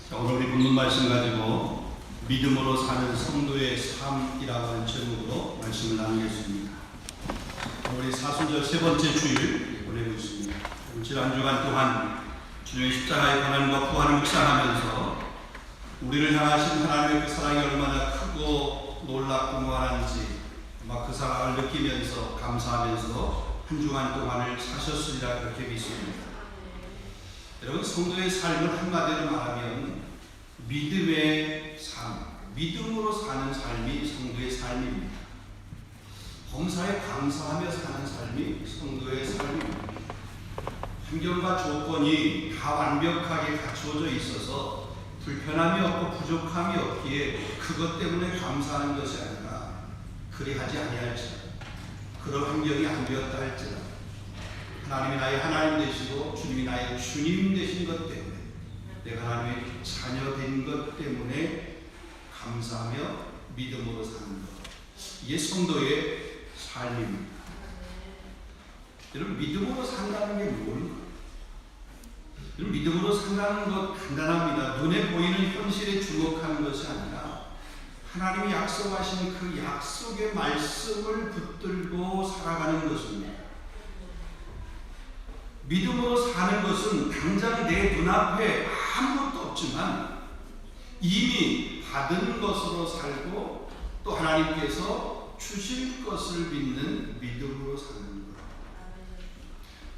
자, 오늘 우리 본문 말씀 가지고 믿음으로 사는 성도의 삶이라고 하는 제목으로 말씀을 나누겠습니다. 우리 사순절 세 번째 주일 보내고 있습니다. 지난 주간 동안 주님의 십자가의 고난과 부활을 묵상하면서 우리를 향하신 하나님의 그 사랑이 얼마나 크고 놀랍고 무한한지 그 사랑을 느끼면서 감사하면서 한 주간 동안을 사셨으리라 그렇게 믿습니다. 여러분, 성도의 삶을 한마디로 말하면 믿음의 삶, 믿음으로 사는 삶이 성도의 삶입니다. 범사에 감사하며 사는 삶이 성도의 삶입니다. 환경과 조건이 다 완벽하게 갖추어져 있어서 불편함이 없고 부족함이 없기에 그것 때문에 감사하는 것이 아니라 그리하지 아니할지라, 그런 환경이 안 되었다 할지라 하나님이 나의 하나님 되시고 주님이 나의 주님 되신 것 때문에 내가 하나님의 자녀 된 것 때문에 감사하며 믿음으로 사는 것, 이게 성도의 삶입니다. 여러분, 믿음으로 산다는 게 뭘까? 여러분, 믿음으로 산다는 것 간단합니다. 눈에 보이는 현실에 주목하는 것이 아니라 하나님이 약속하신 그 약속의 말씀을 붙들고 살아가는 것입니다. 믿음으로 사는 것은 당장 내 눈앞에 아무것도 없지만 이미 받은 것으로 살고 또 하나님께서 주실 것을 믿는 믿음으로 사는 것.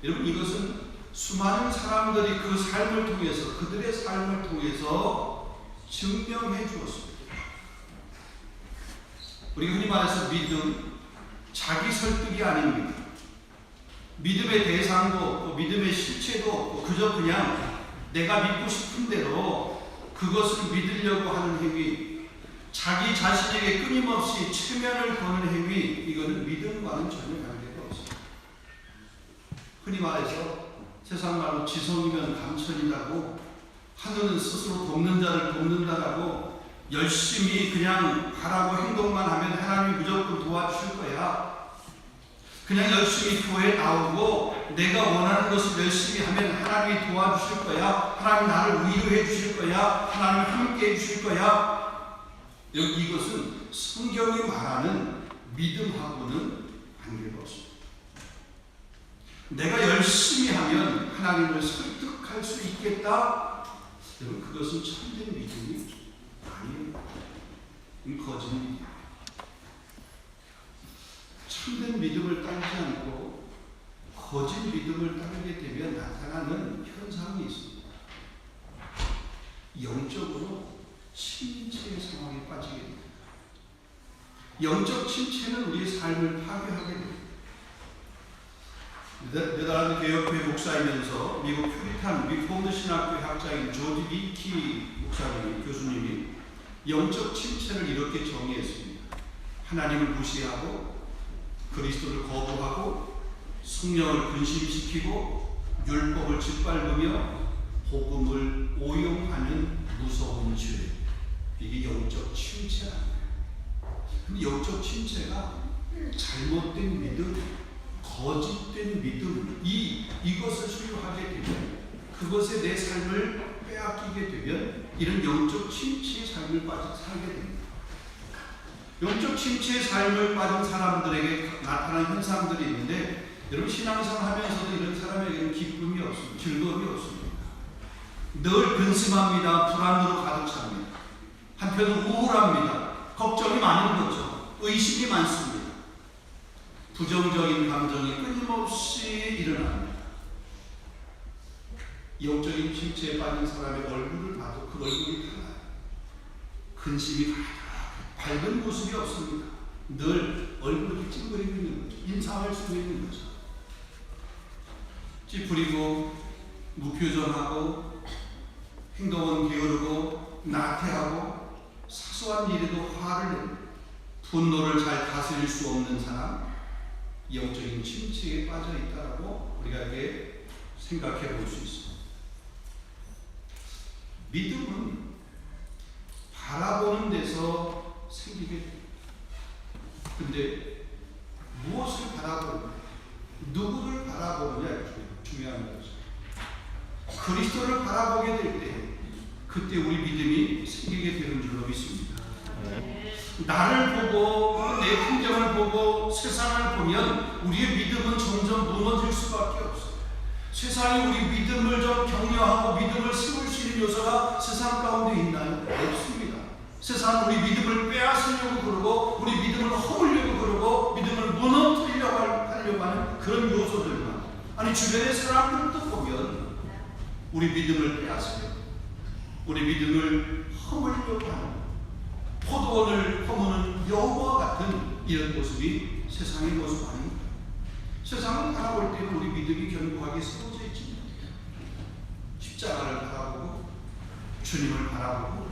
여러분, 이것은 수많은 사람들이 그 삶을 통해서, 그들의 삶을 통해서 증명해 주었습니다. 우리가 흔히 말해서 믿음, 자기 설득이 아닙니다. 믿음의 대상도 없고 믿음의 실체도 없고 그저 그냥 내가 믿고 싶은 대로 그것을 믿으려고 하는 행위, 자기 자신에게 끊임없이 체면을 거는 행위, 이거는 믿음과는 전혀 관계가 없습니다. 흔히 말해서 세상 말로 지성이면 감천이라고, 하늘은 스스로 돕는 자를 돕는다라고, 열심히 그냥 하라고 행동만 하면 하나님이 무조건 도와주실 거야, 그냥 열심히 교회에 나오고 내가 원하는 것을 열심히 하면 하나님이 도와주실 거야, 하나님 나를 위로해 주실 거야, 하나님 함께 해 주실 거야. 이것은 성경이 말하는 믿음하고는 관계가 없습니다. 내가 열심히 하면 하나님을 설득할 수 있겠다, 여러분, 그것은 참된 믿음이 아니에요. 거짓입니다. 참된 믿음을 따르지 않고 거짓 믿음을 따르게 되면 나타나는 현상이 있습니다. 영적으로 침체의 상황에 빠지게 됩니다. 영적 침체는 우리의 삶을 파괴하게 됩니다. 네덜란드 개혁교회 목사이면서 미국 퓨리탄 리포드 신학교 학자인 조지 비키 목사님, 교수님이 영적 침체를 이렇게 정의했습니다. 하나님을 무시하고 그리스도를 거부하고 성령을 근심시키고 율법을 짓밟으며 복음을 오용하는 무서운 죄, 이게 영적 침체랍니다. 근데 영적 침체가 잘못된 믿음, 거짓된 믿음, 이것을 소유하게 되면, 그것에 내 삶을 빼앗기게 되면 이런 영적 침체의 삶을 살게 됩니다. 영적 침체의 삶을 빠진 사람들에게 나타나는 현상들이 있는데, 여러분, 신앙생활 하면서도 이런 사람에게는 기쁨이 없습니다. 즐거움이 없습니다. 늘 근심합니다. 불안으로 가득 찹니다. 한편은 우울합니다. 걱정이 많은 거죠. 의심이 많습니다. 부정적인 감정이 끊임없이 일어납니다. 영적인 침체에 빠진 사람의 얼굴을 봐도 그 얼굴이 달라요. 근심이 밝은 모습이 없습니다. 늘 얼굴이 찡그리고 있는 거죠. 인상을 쓰고 있는 거죠. 찌푸리고 무표정하고 행동은 게으르고 나태하고 사소한 일에도 화를 내고 분노를 잘 다스릴 수 없는 사람, 영적인 침체에 빠져 있다라고 우리가 이렇게 생각해 볼 수 있습니다. 믿음은 바라보는 데서 생기게 됩니다. 근데 무엇을 바라보느냐, 누구를 바라보느냐, 중요한 거죠. 그리스도를 바라보게 될 때 그때 우리 믿음이 생기게 되는 줄로 믿습니다. 나를 보고 내 환경을 보고 세상을 보면 우리의 믿음은 점점 무너질 수밖에 없어요. 세상이 우리 믿음을 좀 격려하고 믿음을 세울 수 있는 요소가 세상 가운데 있나요? 없습니다. 세상은 우리 믿음을 빼앗으려고 그러고 우리 믿음을 허물려고 그러고 믿음을 무너뜨리려고 하는 그런 요소들만, 아니 주변의 사람들도 보면 우리 믿음을 빼앗으려고, 우리 믿음을 허물려고 하는, 포도원을 허무는 여우와 같은 이런 모습이 세상의 모습 아닙니다. 세상을 바라볼 때는 우리 믿음이 견고하게 세워져 있지 못해요. 십자가를 바라보고 주님을 바라보고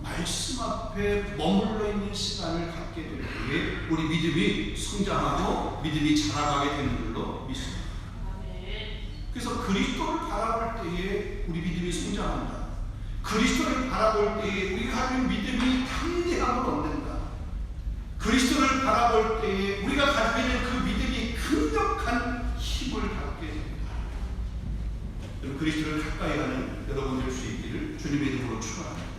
말씀 앞에 머물러 있는 시간을 갖게 될 때에 우리 믿음이 성장하고 믿음이 자라가게 되는 줄로 믿습니다. 그래서 그리스도를 바라볼 때에 우리 믿음이 성장한다. 그리스도를 바라볼 때에 우리가 가진 믿음이 강력함을 얻는다. 그리스도를 바라볼 때에 우리가 가지고 있는 그 믿음이 강력한 힘을 갖게 됩니다. 그리스도를 가까이 하는 여러분 될 수 있기를 주님의 이름으로 축원합니다.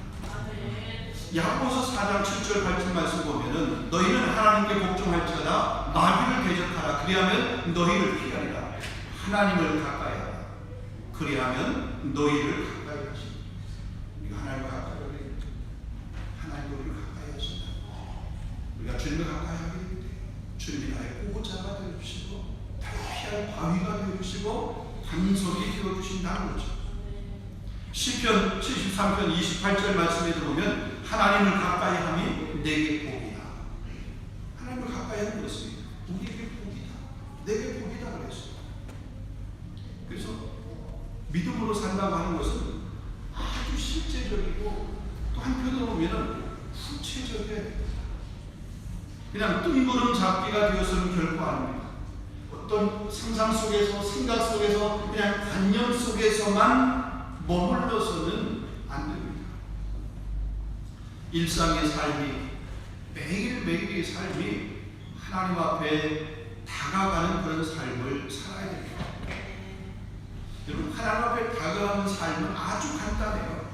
야고보서 4장 7절 8절 말씀 보면은 너희는 하나님께 복종할지어다 마귀를 대적하라 그리하면 너희를 피하리라. 하나님을 가까이 하라 그리하면 너희를 가까이 하시라. 우리가 하나님을 가까이 하라. 하나님 우리를 가까이 하신다. 우리가 주님을 가까이 하게 될 때 주님이 나의 보호자가 되어주시고 피할 바위가 되어주시고 단속이 되어주신다는 거죠. 시편 73편 28절 말씀에 들어보면 하나님을 가까이 함이 내게 복이다. 하나님을 가까이 하는 것은 우리에게 복이다. 내게 복이다 그랬어요. 그래서 믿음으로 산다고 하는 것은 아주 실제적이고 또 한편으로 보면 구체적이에요. 그냥 뜬구름 잡기가 되어서는 결코 아닙니다. 어떤 상상 속에서 생각 속에서 그냥 관념 속에서만 머물러서는 안 됩니다. 일상의 삶이 매일매일의 삶이 하나님 앞에 다가가는 그런 삶을 살아야 됩니다. 여러분 하나님 앞에 다가가는 삶은 아주 간단해요.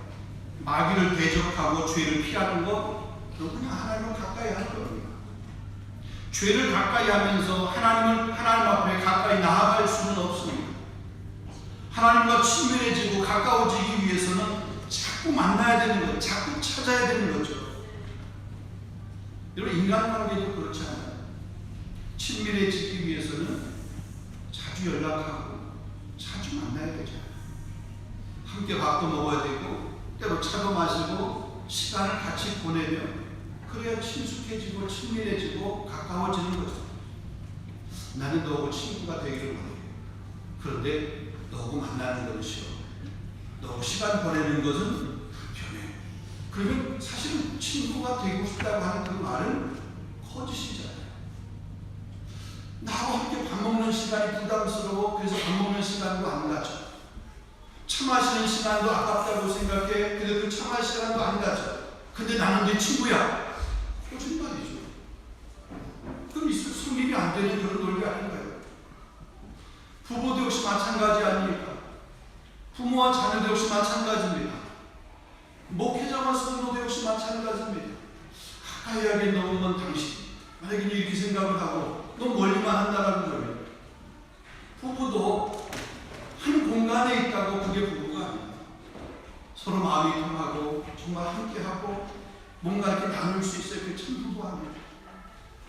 마귀를 대적하고 죄를 피하는 것, 그냥 하나님을 가까이 하는 겁니다. 죄를 가까이 하면서 하나님 앞에 가까이 나아갈 수는 없습니다. 하나님과 친밀해지고 가까워지기 위해서는 자꾸 만나야 되는 것, 자꾸 찾아야 되는 거죠. 여러분 인간관계도 그렇지 않아요. 친밀해지기 위해서는 자주 연락하고 자주 만나야 되잖아요. 함께 밥도 먹어야 되고 때로 차도 마시고 시간을 같이 보내면 그래야 친숙해지고 친밀해지고 가까워지는 거죠. 나는 너하고 친구가 되기를 원해요. 그런데 너하고 만나는 것은 싫어. 너하고 시간 보내는 것은 불편해. 그러면 사실은 친구가 되고 싶다고 하는 그 말은 거짓이잖아요. 나하고 함께 밥 먹는 시간이 부담스러워. 그래서 밥 먹는 시간도 안 가져. 차 마시는 시간도 아깝다고 생각해. 그래서 그 차 마시는 시간도 안 가져. 근데 나는 네 친구야. 거짓말이죠. 그럼 있을 성립이 안 되는 그런 논리 아닌가요? 부부도 역시 마찬가지 아닙니까? 부모와 자녀도 역시 마찬가지입니다. 목회자와 성도도 역시 마찬가지입니다. 가까이 하게 너무 먼 당신, 만약에 이렇게 생각을 하고 너무 멀리만 한다라고 그러면 부부도 한 공간에 있다고 그게 부부가 아닙니다. 서로 마음이 통하고 정말 함께하고 뭔가 이렇게 나눌 수 있어야 그게 참 부부합니다.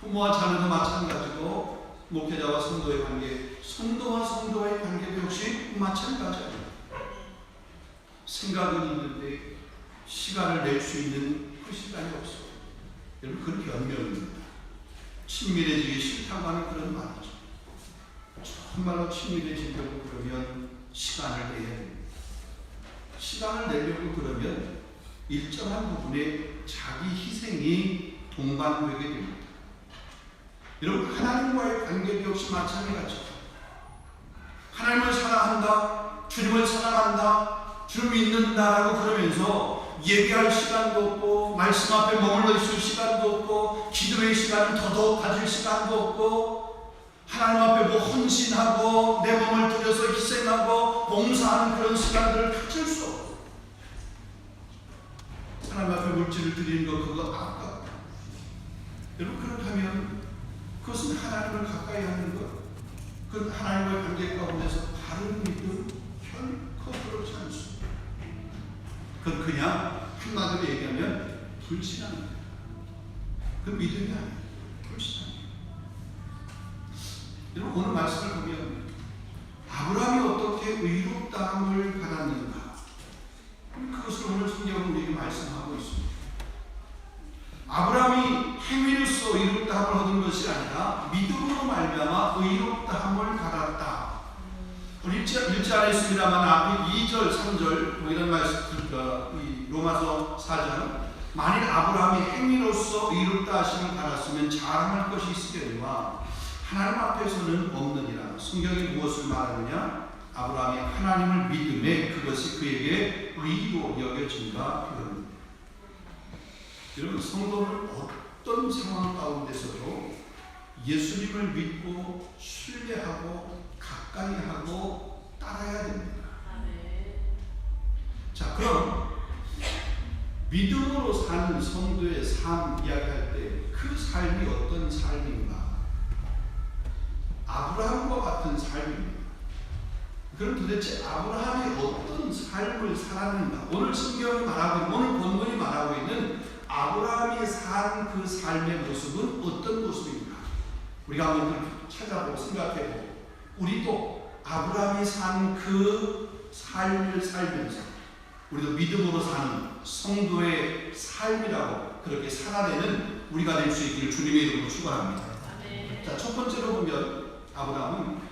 부모와 자녀도 마찬가지고 목회자와 성도의 관계, 성도와 성도의 관계도 역시 마찬가지입니다. 생각은 있는데 시간을 낼 수 있는 그 시간이 없어요. 여러분 그런 변명입니다. 친밀해지기 싫다고 하는 그런 말이죠. 정말로 친밀해지려고 그러면 시간을 내야 됩니다. 시간을 내려고 그러면 일정한 부분에 자기 희생이 동반되게 됩니다. 여러분 하나님과의 관계도 역시 마찬가지죠. 하나님을 사랑한다, 주님을 사랑한다, 주님을 믿는다라고 그러면서 예배할 시간도 없고 말씀 앞에 머물러 있을 시간도 없고 기도의 시간을 더더욱 가질 시간도 없고 하나님 앞에 뭐 헌신하고 내 몸을 들여서 희생하고 봉사하는 그런 시간들을 가질 수 없고 앞에 물질을 드리는 것 그거 아깝다. 여러분 그렇다면 그것은 하나님을 가까이 하는 것, 그 하나님과의 관계 가운데서 바른 믿음 결코 그렇지 않습니다. 그건 그냥 한마디로 얘기하면 불신하는 거예요. 그 믿음이 아니에요. 불신하는 거예요. 여러분 오늘 말씀을 보면 아브라함이 어떻게 의롭다함을 받았는가, 그것을 오늘 성경은 우리에게 말씀하고 있습니다. 아브라함이 행위로서 의롭다함을 얻은 것이 아니라 믿음으로 말미암아 의롭다함을 받았다. 읽지 않았습니다만 앞에 2절, 3절 뭐 이런 말씀, 이 로마서 4장, 만일 아브라함이 행위로서 의롭다 하심을 받았으면 자랑할 것이 있으려니와 하나님 앞에서는 없느니라. 성경이 무엇을 말하느냐? 아브라함이 하나님을 믿음에 그것이 그에게 의로 여겨진다. 여러분 성도는 어떤 상황 가운데서도 예수님을 믿고 신뢰하고 가까이 하고 따라야 됩니다. 자, 그럼 믿음으로 사는 성도의 삶 이야기할 때 그 삶이 어떤 삶인가? 아브라함과 같은 삶입니다. 그럼 도대체 아브라함이 어떤 삶을 살았는가? 오늘 성경이 말하고 오늘 본문이 말하고 있는 아브라함이 산 그 삶의 모습은 어떤 모습인가? 우리가 한번 찾아보고 생각해보고 우리도 아브라함이 산 그 삶을 살면서 우리도 믿음으로 사는 성도의 삶이라고 그렇게 살아내는 우리가 될 수 있기를 주님의 이름으로 축원합니다. 자, 첫 번째로 보면 아브라함은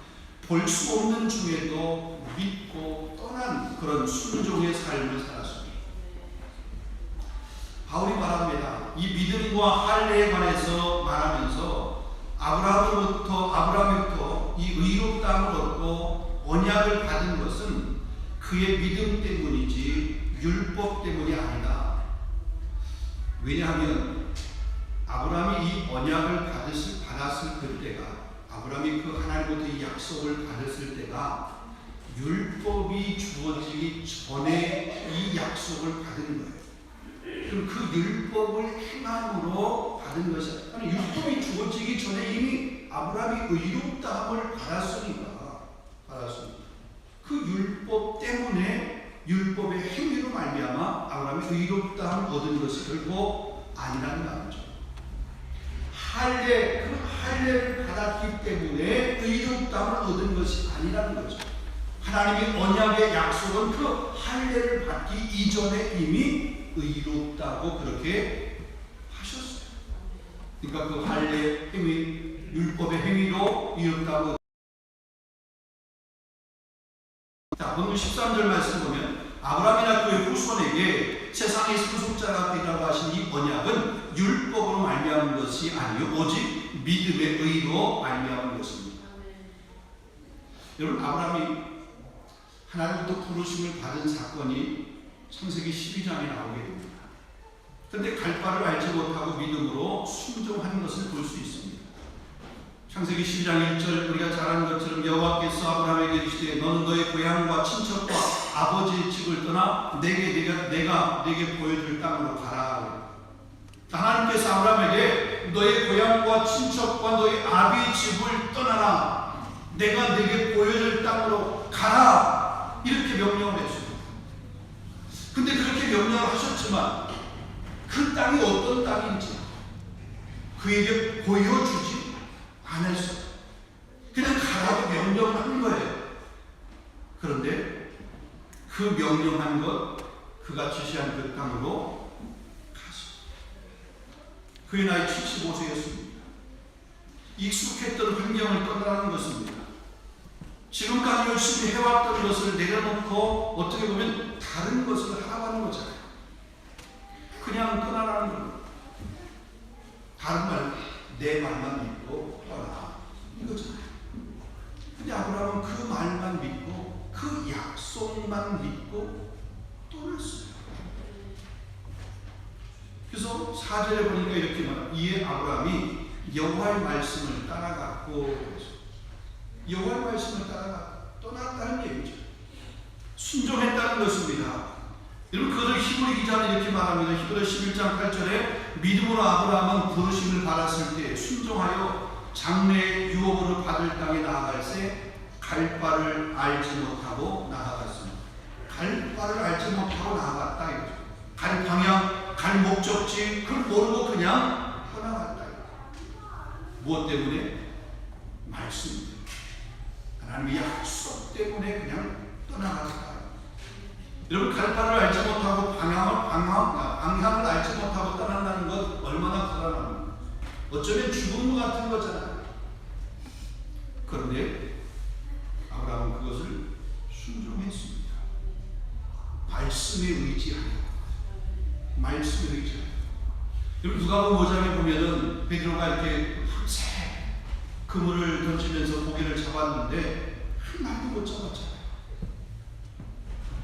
볼 수 없는 중에도 믿고 떠난 그런 순종의 삶을 살았습니다. 바울이 말합니다. 이 믿음과 할례에 관해서 말하면서 아브라함부터 이 의롭다함을 얻고 언약을 받은 것은 그의 믿음 때문이지 율법 때문이 아니다. 왜냐하면 아브라함이 이 언약을 받았을 그때가, 아브라함이 그 하나님부터 이 약속을 받았을 때가 율법이 주어지기 전에 이 약속을 받은 거예요. 그럼 그 율법을 행함으로 받은 것이 아니, 율법이 주어지기 전에 이미 아브라함이 의롭다함을 받았으니까 그 율법 때문에 율법의 행위로 말미암아 아브라함이 의롭다함을 얻은 것이 결코 아니라는 말이죠. 그 할례를 받았기 때문에 의롭다함을 얻은 것이 아니라는 거죠. 하나님의 언약의 약속은 그 할례를 받기 이전에 이미 의롭다고 그렇게 하셨어요. 그러니까 그 할례 행위, 율법의 행위로 의롭다고. 자, 본문 13절 말씀 보면 아브라함이나 그의 후손에게 세상의 상속자가 되라고 하신 이 언약은 율법으로 말미암은 것이 아니요 오직 믿음의 의로 말미암은 것입니다. 여러분 아브라함이 하나님부터 부르심을 받은 사건이 창세기 12장에 나오게 됩니다. 그런데 갈 바를 알지 못하고 믿음으로 순종하는 것을 볼 수 있습니다. 창세기 12장 1절 우리가 잘 아는 것처럼 여호와께서 아브라함에게 이르시되 너는 너의 고향과 친척과 아버지의 집을 떠나 내가 네게 보여줄 땅으로 가라. 하나님께서 아브라함에게 너의 고향과 친척과 너의 아비의 집을 떠나라. 내가 네게 보여줄 땅으로 가라. 이렇게 명령을 했습니다. 근데 그렇게 명령을 하셨지만 그 땅이 어떤 땅인지 그에게 보여주지 않았어요. 그냥 가라고 명령을 한 거예요. 그런데 그 명령한 것, 그가 지시한 그 땅으로 갔습니다. 그의 나이 75세였습니다. 익숙했던 환경을 떠나는 것입니다. 지금까지 열심히 해왔던 것을 내려놓고 어떻게 보면 다른 것을 하라고 하는 거잖아요. 그냥 떠나라는 거예요. 다른 말, 내 말만 믿고 떠나라. 이거잖아요. 근데 아브라함은 그 말만 믿고 그 약속만 믿고 떠났어요. 그래서 4절에 보니까 이렇게 말합니다. 이에 아브라함이 여호와의 말씀을 따라갔고, 여호와의 말씀을 따라가 떠났다는 얘기죠. 순종했다는 것입니다. 여러분, 그것을 히브리 기자는 이렇게 말합니다. 히브리 11장 8절에 믿음으로 아브라함은 부르심을 받았을 때 순종하여 장래의 유업으로 받을 땅에 나아갈새 갈 바를 알지 못하고 나아갔습니다. 갈 바를 알지 못하고 나아갔다 이거죠. 갈 방향, 갈 목적지 그걸 모르고 그냥 떠나갔다 이거죠. 무엇 때문에? 말씀, 하나님의 약속 때문에 그냥 떠나갔다. 여러분, 갈 바를 알지 못하고 방향을 알지 못하고 떠난다는 것 얼마나 불안합니까? 어쩌면 죽은 것 같은 거잖아요. 그런데 아브라함은 그것을 순종했습니다. 말씀에 의지하여. 말씀에 의지하여. 여러분, 누가복음 5장에 보면은 베드로가 이렇게 밤새 그물을 던지면서 고기를 잡았는데 한 마리도 못 잡았잖아요.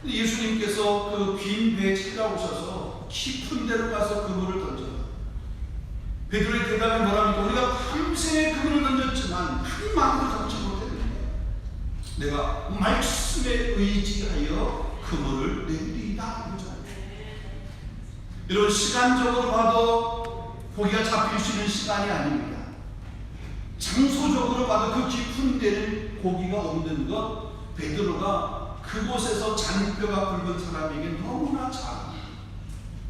예수님께서 그 빈 배에 찾아오셔서 깊은 데로 가서 그물을 던져요. 베드로의 대답이 뭐랍니까? 우리가 밤새 그물을 던졌지만 한 마리도 잡지 못했는데 내가 말씀에 의지하여 그물을 내리다. 여러분, 시간적으로 봐도 고기가 잡힐 수 있는 시간이 아닙니다. 장소적으로 봐도 그 깊은 데는 고기가 없는 것, 베드로가 그곳에서 잔뼈가 굵은 사람에게 너무나 잘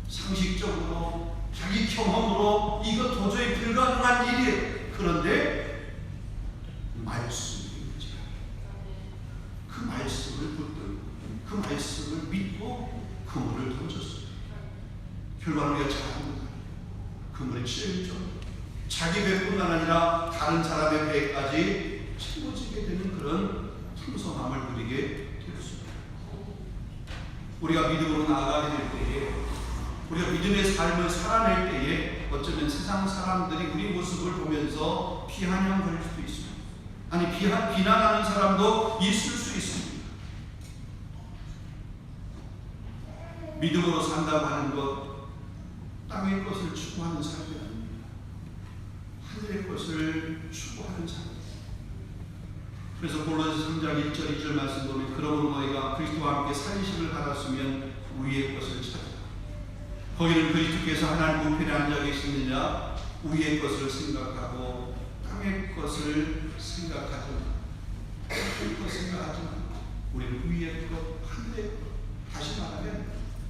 상식적으로 자기 경험으로 이거 도저히 불가능한 일이에요. 그런데 말씀이 있지. 그 말씀을 붙들고 그 말씀을 믿고 그물을 던졌어요. 결과는 우리가 잘 압니다. 그물에 찔죠. 자기 배뿐만 아니라 다른 사람의 배까지 채워지게 되는 그런 풍성함을 누리게 되었습니다. 우리가 믿음으로 나아가게 될 때에, 우리가 믿음의 삶을 살아낼 때에 어쩌면 세상 사람들이 우리 모습을 보면서 비아냥거릴 수도 있습니다. 아니, 비난하는 사람도 있을 수 있습니다. 믿음으로 산다고 하는 것, 땅의 것을 추구하는 삶이 아닙니다. 하늘의 것을 추구하는 삶. 그래서 골로새 3장 1절 2절 말씀 보면 그러므로 너희가 그리스도와 함께 살리심을 받았으면 위의 것을 찾아. 거기는 그리스도께서 하나님 우편에 앉아 계시느냐 위의 것을 생각하고 땅의 것을 생각하지 마. 땅의 것 생각하지 마. 우리는 위의 것, 하늘의 것. 다시 말하면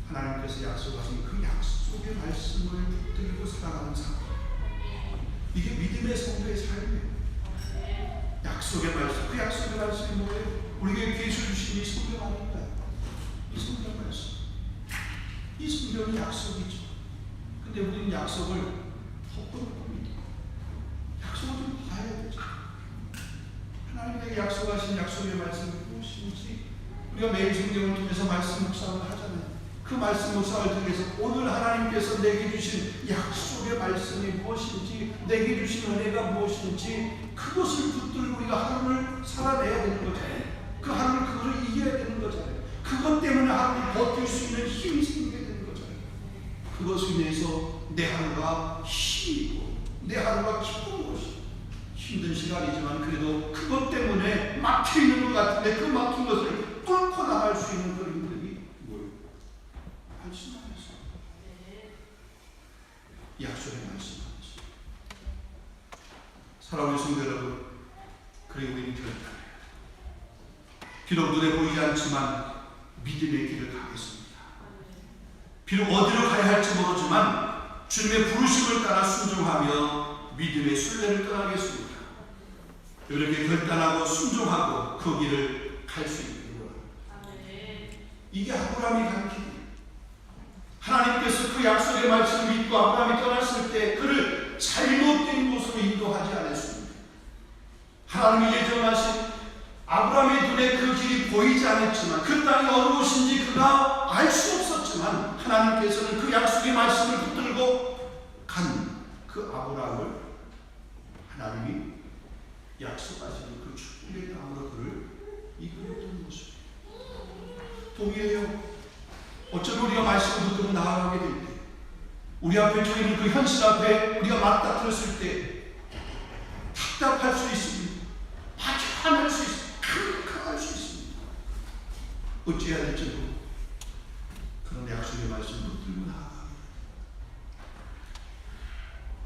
하나님께서 약속하신 그 약속의 말씀을 붙들고 살아가는 삶. 이게 믿음의 성도의 삶이에요. 약속의 말씀. 그 약속의 말씀이 뭐예요? 우리에게 계시 주신 이 성경 아닌가요? 이 성경 말씀. 이 성경이 약속이죠. 근데 우리는 약속을 헛되이 봅니다. 약속을 좀 봐야 되죠. 하나님에게 약속하신 약속의 말씀이 무엇인지 우리가 매일 성경을 통해서 말씀 묵상을 하잖아요. 그 말씀 묵상을 통해서 오늘 하나님께서 내게 주신 약속의 말씀이 무엇인지, 내게 주신 은혜가 무엇인지 그것을 붙들고 우리가 하루를 살아내야 되는 거잖아요. 그 하루를 그거를 이겨야 되는 거잖아요. 그것 때문에 하루를 버틸 수 있는 힘이 생기게 되는 거잖아요. 그것을 인해서 내 하루가 힘이고 내 하루가 기쁜 것이 힘든 시간이지만 그래도 그것 때문에 막혀있는 것 같은데 그 막힌 것을 뚫고 나갈 수 있는 그런 힘들이 뭐예요? 말씀 안에서 약속의 말씀 안에서 사랑하는 성도 여러분, 그리고 우리는 결단해요. 비록 눈에 보이지 않지만 믿음의 길을 가겠습니다. 비록 어디로 가야 할지 모르지만 주님의 부르심을 따라 순종하며 믿음의 순례를 떠나겠습니다. 이렇게 결단하고 순종하고 그 길을 갈 수 있는 거예요. 이게 아브라함이 가르칩니다. 하나님께서 그 약속의 말씀을 믿고 아브라함이 떠났을 때 그를 잘못된 곳으로 인도하지 않았습니다. 하나님이 예정하신 아브라함의 눈에 그 길이 보이지 않았지만 그 땅이 어느 곳인지 그가 알 수 없었지만 하나님께서는 그 약속의 말씀을 붙들고 간 그 아브라함을 하나님이 약속하시는 그 축복의 땅으로 그를 이끌었던 모습. 동의해요. 어쩌면 우리가 말씀을 붙들고 나아가게 될 때, 우리 앞에 저희는 그 현실 앞에 우리가 맞닥뜨렸을 때 답답할 수 있습니다. 화할 수 있습니다. 캄캄할 수 있습니다. 어찌해야 될지 모르고 그런 약속의 말씀을 붙들고 나아갑니다.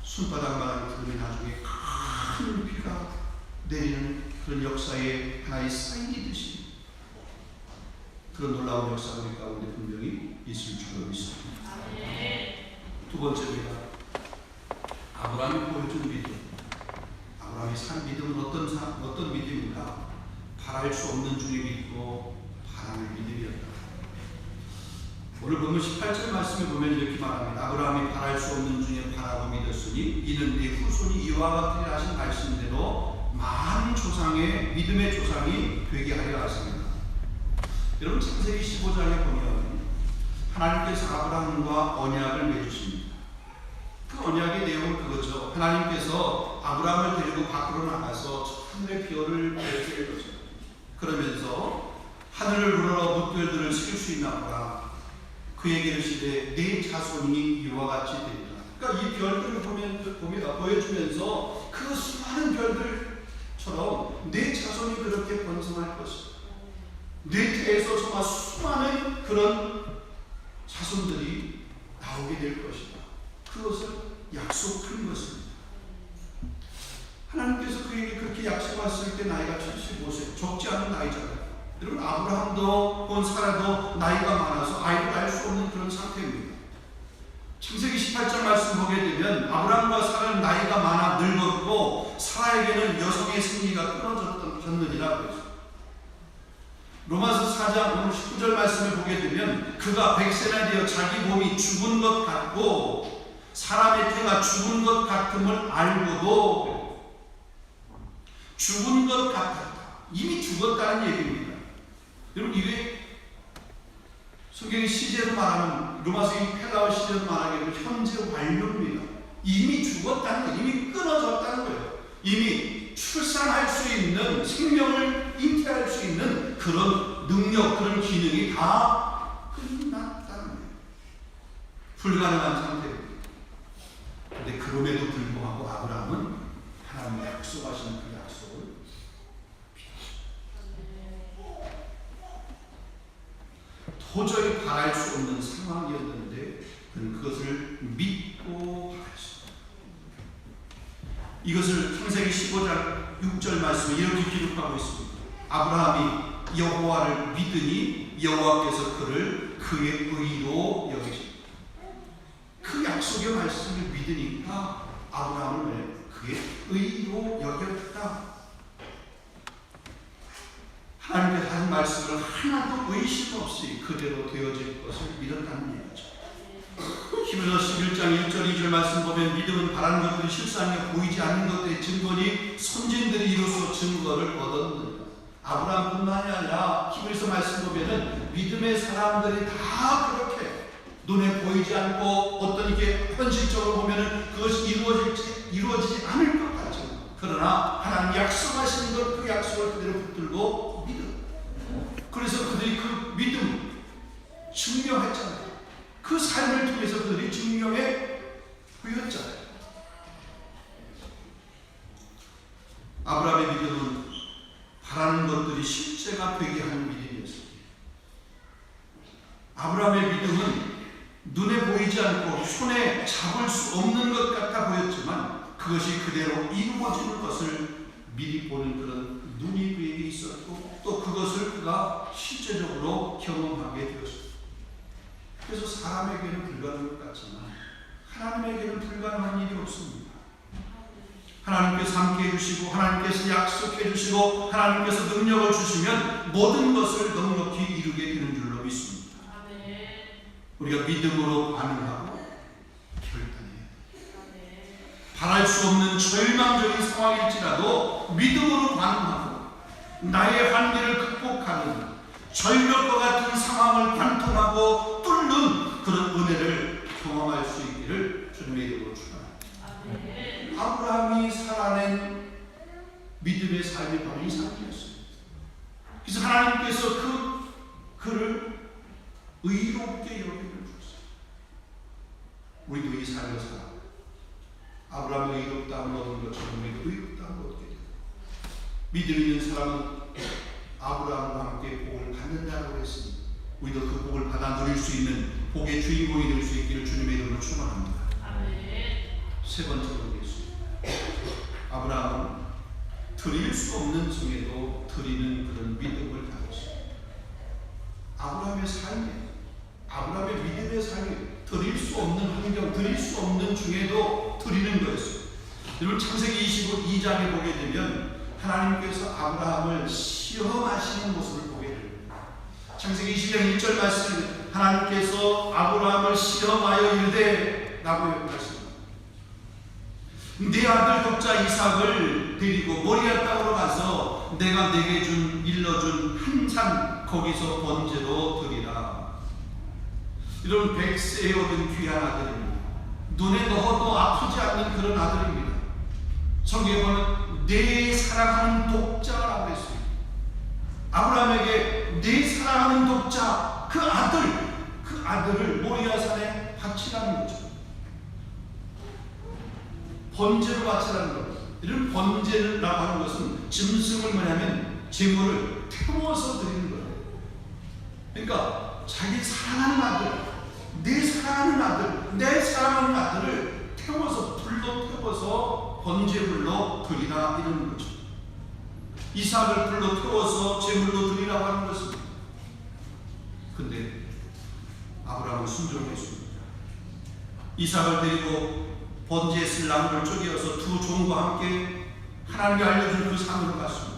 손바닥만한 구름이 나중에 큰 비가 내리는 그런 역사의 하나의 사인이듯이 그런 놀라운 역사가 우리 가운데 분명히 있을 줄로 믿습니다. 두 번째입니다. 아브라함이 보여준 믿음. 아브라함이 산 믿음은 어떤 믿음인가? 바랄 수 없는 중에 믿고 바람의 믿음이었다. 오늘 보면 18절 말씀에 보면 이렇게 말합니다. 아브라함이 바랄 수 없는 중에 바라고 믿었으니 이는 네 후손이 이와 같으리라 하신 말씀대로 많은 조상의 믿음의 조상이 되게 하려 하십니다. 여러분 창세기 15장에 보면 하나님께서 아브라함과 언약을 맺으십니다. 그 언약의 내용은 그거죠. 하나님께서 아브라함을 데리고 밖으로 나가서 하늘의 별을 맺게 거죠. 그러면서 하늘을 우러러 뭇별들을 셀 수 있나 보라. 그에게 이르시되 네 자손이 이와 같이 되리라. 그러니까 이 별들을 보여주면서 그 수많은 별들처럼 네 자손이 그렇게 번성할 것이다. 네 태에서 정말 수많은 그런 자손들이 나오게 될 것이다. 그것을 약속한 것입니다. 하나님께서 그에게 그렇게 약속했을 때 나이가 75세, 적지 않은 나이잖아요. 여러분 아브라함도 본 사라도 나이가 많아서 아이를 낳을 수 없는 그런 상태입니다. 창세기 18장 말씀 보게 되면 아브라함과 사라는 나이가 많아 늙었고 사라에게는 여성의 생리가 끊어졌느니라 그랬어요. 로마서 4장 오늘 19절 말씀을 보게 되면 그가 100세나 되어 자기 몸이 죽은 것 같고 사람의 태가 죽은 것 같음을 알고도 죽은 것 같았다. 이미 죽었다는 얘기입니다. 여러분 이게 성경의 시제로 말하면 로마서의 헬라어 시제로 말하게 되면 현재 완료입니다. 이미 죽었다는 거예요. 이미 끊어졌다는 거예요. 이미 출산할 수 있는 생명을 잉태할 수 있는 그런 능력, 그런 기능이 다 끝났다는 거예요. 불가능한 상태입니다. 그런데 그럼에도 불구하고 아브라함은 하나님이 약속하신 그 약속을 도저히 바랄 수 없는 상황이었는데 그는 그것을 믿고 바랐습니다. 이것을 창세기 15장 6절 말씀에 이렇게 기록하고 있습니다. 아브라함이 여호와를 믿으니 여호와께서 그를 그의 의로 여기십니다. 그 약속의 말씀을 믿으니까 아브라함을 그의 의로 여겼다. 하나님께서 하신 말씀을 하나도 의심 없이 그대로 되어질 것을 믿었다는 얘기죠. 히브리서 11장 1절 2절 말씀 보면 믿음은 바라는 것들이 실상에 보이지 않는 것들의 증거니 선진들이 이로써 증거를 얻었느니라. 아브라함뿐만이 아니라 히브리서 말씀 보면은 믿음의 사람들이 다 그렇게 눈에 보이지 않고 어떤 이게 현실적으로 보면은 그것이 이루어지지 않을 것 같죠. 그러나 하나님 약속하시는 것 그 약속을 그대로 붙들고 믿음. 그래서 그들이 그 믿음 증명했잖아요. 그 삶을 통해서 그들이 증명해 보였잖아요. 아브라함의 믿음은 바라는 것들이 실제가 되게 하는 믿음이었습니다. 아브라함의 믿음은 눈에 보이지 않고 손에 잡을 수 없는 것 같아 보였지만 그것이 그대로 이루어지는 것을 미리 보는 그런 눈이 그에게 있었고 또 그것을 그가 실제적으로 경험하게 되었습니다. 그래서 사람에게는 불가능한 것 같지만 하나님에게는 불가능한 일이 없습니다. 하나님께서 함께 해주시고 하나님께서 약속해 주시고 하나님께서 능력을 주시면 모든 것을 넉넉히 이루게 되는 줄로 믿습니다. 우리가 믿음으로 반응하고 결단해야 돼요. 바랄 수 없는 절망적인 상황일지라도 믿음으로 반응하고 나의 한계를 극복하는 절벽과 같은 상황을 관통하고 뚫는 그런 은혜를 경험할 수 있기를 주님의 이름으로 축원합니다. 아브라함이 살아낸 믿음의 삶이 바로 이 삶이었어요. 그래서 하나님께서 그를 의롭게 여겨주셨어요. 우리도 이 삶을 살아 아브라함의 의롭다함을 얻은 것처럼 우리도 의롭다함을 얻게 돼요. 믿음 있는 사람은 아브라함과 함께 복을 받는다고 했습니다. 우리도 그 복을 받아 누릴 수 있는 복의 주인공이 될 수 있기를 주님의 이름으로 축원합니다. 세 번째로 보겠습니다. 아브라함은 드릴 수 없는 중에도 드리는 그런 믿음을 가지고 있습니다. 아브라함의 삶이, 아브라함의 믿음의 삶이 드릴 수 없는 환경, 드릴 수 없는 중에도 드리는 거였어요. 여러분 창세기 22장에 보게 되면 하나님께서 아브라함을 시험하시는 모습을 보게 됩니다. 창세기 20장 1절 말씀, 하나님께서 아브라함을 시험하여 이르되 라고 말씀합니다. 네 아들 독자 이삭을 데리고 모리아 땅으로 가서 내가 네게 일러준 한 산 거기서 번제로 드리라. 이런 백세에 얻은 귀한 아들입니다. 눈에 넣어도 아프지 않는 그런 아들입니다. 성경에 보면 내 사랑하는 독자라고 했습니다. 아브라함에게 내 사랑하는 독자, 그 아들을 모리아산에 바치라는 거죠. 번제로 바치라는 것. 이런 번제라고 하는 것은 짐승을 뭐냐면 제물을 태워서 드리는 거예요. 그러니까 자기 사랑하는 아들, 내 사랑하는 아들을 태워서 불로 태워서 번제물로 드리라 이러는 거죠. 이삭을 불로 태워서 제물로 드리라고 하는 것입니다. 근데 아브라함은 순종했습니다. 이삭을 데리고 번제에 쓸 나무를 쪼개어서 두 종과 함께 하나님이 알려준 그 산으로 갔습니다.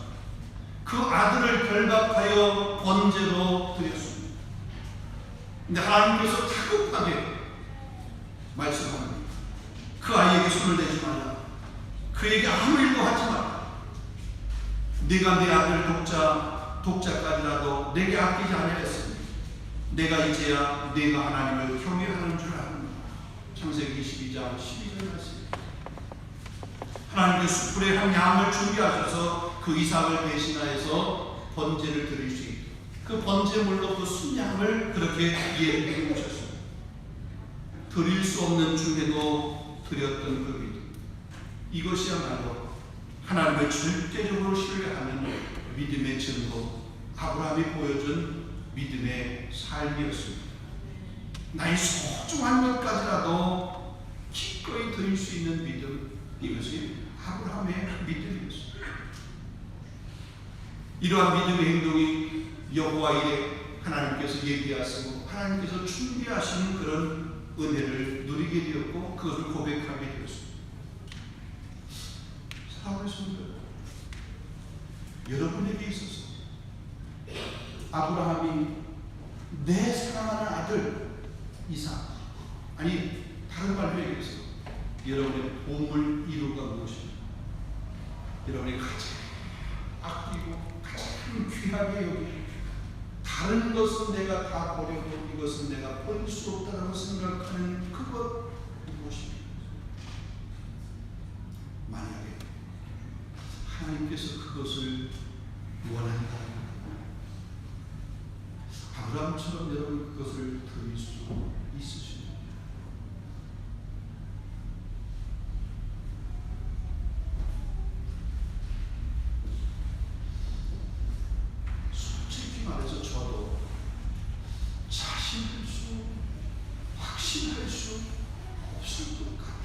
그 아들을 결박하여 번제로 드렸습니다. 근데 하나님께서 다급하게 말씀합니다. 그 아이에게 손을 대지 말라. 그에게 아무 일도 하지 마라. 네가 내 아들 독자까지라도 내게 아끼지 않으랬으니 내가 이제야 네가 하나님을 경외하는 줄 아는 창세기 22장 12절 말씀. 하나님께서 숯불에 한 양을 준비하셔서 그 이삭을 대신하여서 번제를 드릴 수 있도록 그 번제물로 그 순양을 그렇게 예비해 놓으셨습니다. 드릴 수 없는 중에도 드렸던 그 믿음, 이것이야말로 하나님을 절대적으로 신뢰하는 믿음의 증거, 아브라함이 보여준 믿음의 삶이었습니다. 나의 소중한 것까지라도 기꺼이 드릴 수 있는 믿음, 이것이 아브라함의 믿음이었습니다. 이러한 믿음의 행동이 여호와 일에 하나님께서 예비하시고 하나님께서 준비하시는 그런 은혜를 누리게 되었고 그것을 고백하게 되었습니다. 사랑하는 성도 여러분에게 있어서 아브라함이 내 사랑하는 아들 이삭, 아니 다른 말로 얘기해서 여러분의 보물 1호가 무엇입니까? 여러분이 가장 아끼고 가장 귀하게 여기는 다른 것은 내가 다 버려도 이것은 내가 버릴 수 없다고 생각하는 그것 무엇입니까? 만약에 하나님께서 그것을 원한다면 아브라함처럼 여러분 그것을 드릴 수 있으십니까? 솔직히 말해서 저도 확신할 수 없을 것 같아요.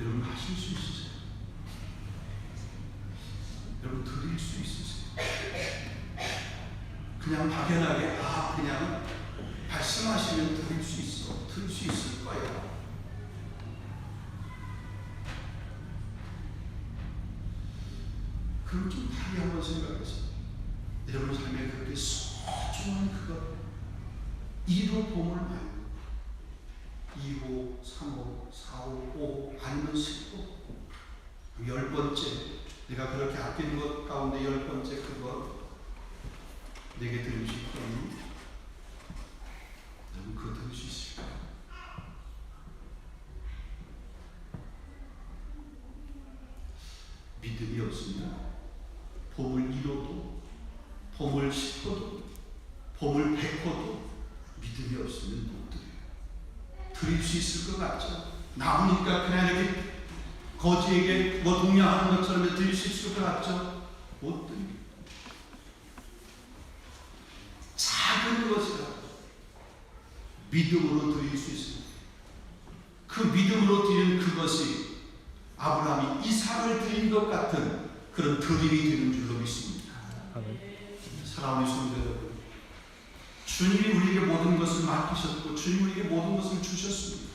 여러분 하실 수 있으세요? 여러분 드릴 수 있으세요? 그냥 막연하게 그냥 말씀하시면 드릴 수 있을 거예요. 그럼 좀 다르게 한번 생각해서 여러분 삶에 그렇게 소중한 그것 1호 보물 말고 2호, 3호, 4호, 5 아니면 10호 10번째 내가 그렇게 아끼는 것 가운데 10번째 그것 내게 드릴 수 있다니 여러분 그거 드릴 수 있을까요? 믿음이 없습니다. 보물 1호도 보물 10호도 보물 100호도 믿음이 없으면 못 드려요. 드릴 수 있을 것 같죠? 나오니까 그냥 이렇게 거지에게 동냥하는 것처럼 드릴 수 있을 것 같죠? 못 드립니다. 믿음으로 드릴 수 있습니다. 그 믿음으로 드리는 그것이 아브라함이 이삭을 드린 것 같은 그런 드림이 되는 줄로 믿습니다. 사랑하는 성도 여러분, 주님이 우리에게 모든 것을 맡기셨고 주님이 우리에게 모든 것을 주셨습니다.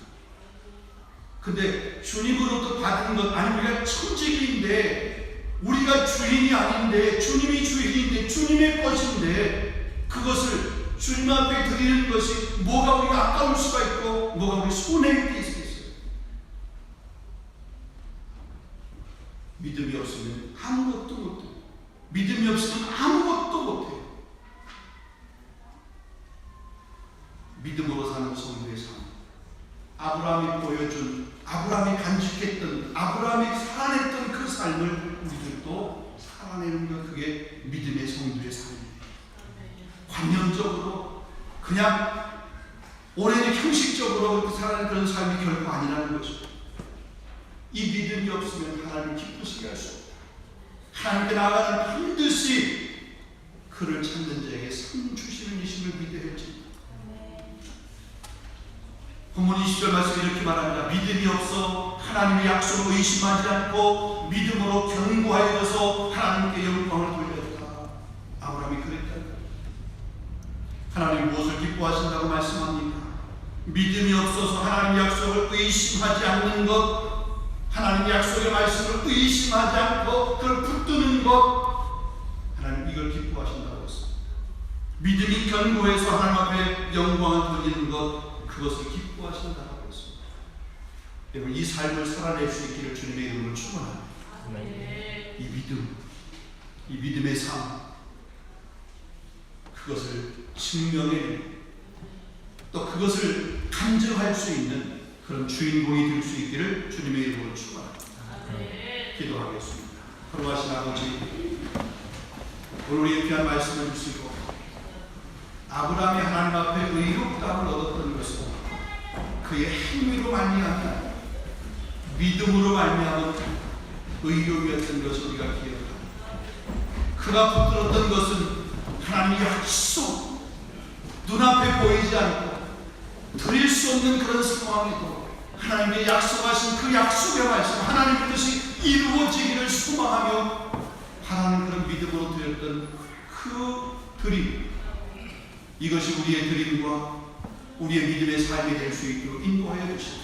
근데 주님으로부터 받은 것, 아니 우리가 천직인데 우리가 주인이 아닌데 주님이 주인인데 주님의 것인데 그것을 주님 앞에 드리는 것이 뭐가 우리가 아까울 수가 있고 뭐가 우리 손해일 게 있겠어요. 믿음이 없으면 아무것도 못해요. 믿음이 없으면 아무것도 못해요. 믿음으로 사는 성도의 삶, 아브라함이 보여준, 아브라함이 간직했던, 아브라함이 살아냈던 그 삶을 우리들도 살아내는 것, 그게 믿음의 성도의 삶이에요. 관념적으로 그냥 오랜 형식적으로 살아내는 그런 삶이 결코 아니라는 것이죠. 이 믿음이 없으면 하나님 기쁘시게 할 수 없다. 하나님께 나아가는 반드시 그를 찾는 자에게 상 주시는 이심을 믿어야 할지. 본문 20절 말씀 이렇게 말합니다. 믿음이 없어 하나님의 약속을 의심하지 않고 믿음으로 견고하여져서 하나님께 영광을 돌렸다. 아브라함이 그랬다. 하나님이 무엇을 기뻐하신다고 말씀합니까? 믿음이 없어서 하나님의 약속을 의심하지 않는 것, 하나님의 약속의 말씀을 의심하지 않고 그걸 붙드는 것, 하나님 이걸 기뻐하신다고 했습니다. 믿음이 견고해서 하나님 앞에 영광을 돌리는 것, 그것을 기뻐하신다고 했습니다. 여러분, 이 삶을 살아낼 수 있기를 주님의 이름으로 축원합니다. 이 믿음, 이 믿음의 삶, 그것을 증명해, 또 그것을 간증할 수 있는 그런 주인공이 될 수 있기를 주님의 이름으로 축원합니다. 기도하겠습니다. 거룩하신 아버지, 오늘 우리의 귀한 말씀을 주시고 아브라함이 하나님 앞에 의롭다함을 얻었던 것은 그의 행위로 말미암아 믿음으로 말미암은 의로움이었던 것을 우리가 기억합니다. 그가 붙들었던 것은 하나님의 약속, 눈앞에 보이지 않고 드릴 수 없는 그런 상황에도 하나님의 약속하신 그 약속의 말씀, 하나님의 뜻이 이루어지기를 소망하며 바라는 그런 믿음으로 드렸던 그 드림, 이것이 우리의 드림과 우리의 믿음의 삶이 될 수 있도록 인도하여 주시옵소서.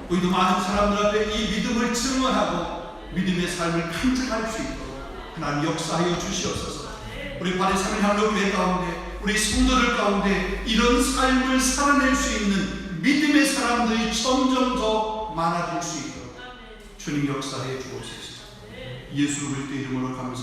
우리도 많은 사람들 앞에 이 믿음을 증언하고 믿음의 삶을 간증할 수 있도록 하나님 역사하여 주시옵소서. 우리 바리새인 향로교회 가운데, 우리 성도들 가운데 이런 삶을 살아낼 수 있는 믿음의 사람들이 점점 더 많아질 수 있도록 주님 역사해 주옵소서. 예수 그리스도 이름으로 감사합니다.